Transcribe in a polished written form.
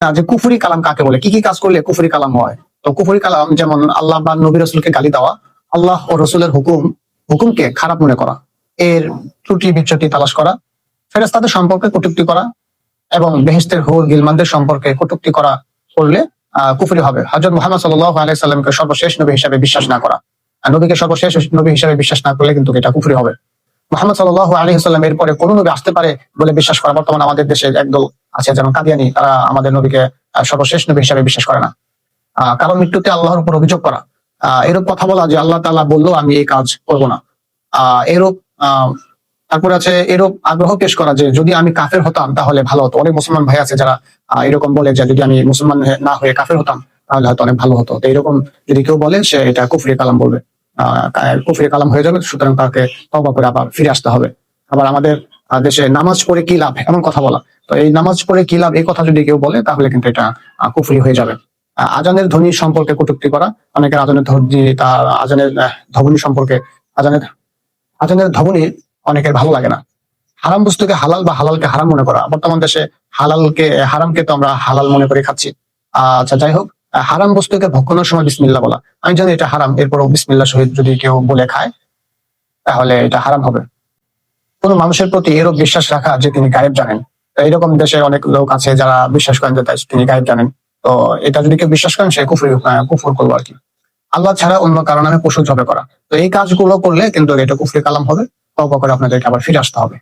যে কুফরি কালাম কাকে বলে, কি কি কাজ করলে কুফরি কালাম হয়। তো কুফরি কালাম যেমন আল্লাহ বা নবী রাসূলকে গালি দেওয়া, আল্লাহ ও রসুলের হুকুমকে খারাপ মনে করা, এর ত্রুটি বিচ্যুতি তালাশ করা, ফেরেশতাদের সম্পর্কে কটূক্তি করা এবং বেহেশতের হুর গিলমানদের সম্পর্কে কটূক্তি করা করলে কুফরি হবে। হযরত মুহাম্মদ সাল্লাল্লাহু আলাইহি সাল্লামকে সর্বশেষ নবী হিসেবে বিশ্বাস না করা, নবীকে সর্বশেষ নবী হিসেবে বিশ্বাস না করলে কিন্তু এটা কুফরি হবে। মুহাম্মদ সাল্লাল্লাহু আলাইহি সাল্লাম এর পরে কোন নবী আসতে পারে বলে বিশ্বাস করা, বর্তমানে আমাদের দেশে একদল আছে যেমন কাদিয়ানি, তারা আমাদের নবীকে সর্বশেষ নবী হিসেবে বিশ্বাস করে না। কারণ মৃত্যুতে আল্লাহর উপর অভিযোগ করা, এরূপ কথা বলা যে আল্লাহ তাআলা বললো আমি এই কাজ করব না, এরূপ তারপরে আছে এরূপ আগ্রহ পেশ করা যে যদি আমি কাফের হতাম তাহলে ভালো হতো। অনেক মুসলমান ভাই আছে যারা এরকম বলে যে যদি আমি মুসলমান না হয়ে কাফের হতাম তাহলে হয়তো অনেক ভালো হতো। তো এরকম যদি কেউ বলে সে এটা কুফরি কালাম বলবে, কুফরি কালাম হয়ে যাবে। সুতরাং তাকে তওবা করে আবার ফিরে আসতে হবে। আবার আমাদের দেশে নামাজ পড়ে কি লাভ এমন কথা বলা, তো এই নামাজ পড়ে কি লাভ এই কথা যদি কেউ বলে তাহলে কিন্তু এটা কুফরি হয়ে যাবে। আজানের ধ্বনি সম্পর্কে কটূক্তি করা, অনেকের আজানের ধ্বনি তার আজানের ধ্বনি সম্পর্কে আজানের ধ্বনি অনেকের ভালো লাগে না। হারাম বস্তুকে হালাল বা হালালকে হারাম মনে করা, বর্তমান দেশে হারামকে তো আমরা হালাল মনে করে খাচ্ছি। আচ্ছা যাই হোক, হারাম বস্তুকে ভক্ষণের সময় বিসমিল্লাহ বলা, আমি জানি এটা হারাম, এরপরও বিসমিল্লাহ সহিত যদি কেউ বলে খায় তাহলে এটা হারাম হবে। কোন মানুষের প্রতি এরূপ বিশ্বাস রাখা যে তিনি গায়েব জানেন, এইরকম দেশে অনেক লোক আছে যারা বিশ্বাস করেন যে তিনি গায়েব জানেন। তো এটা যদি কেউ বিশ্বাস করেন সে কুফর করবো আর কি। আল্লাহ ছাড়া অন্য কারো নামে পশু জবে করা, তো এই কাজগুলো করলে কিন্তু এটা কুফরি কালাম হবে। তওবা করে আপনাদেরকে আবার ফিরে আসতে হবে।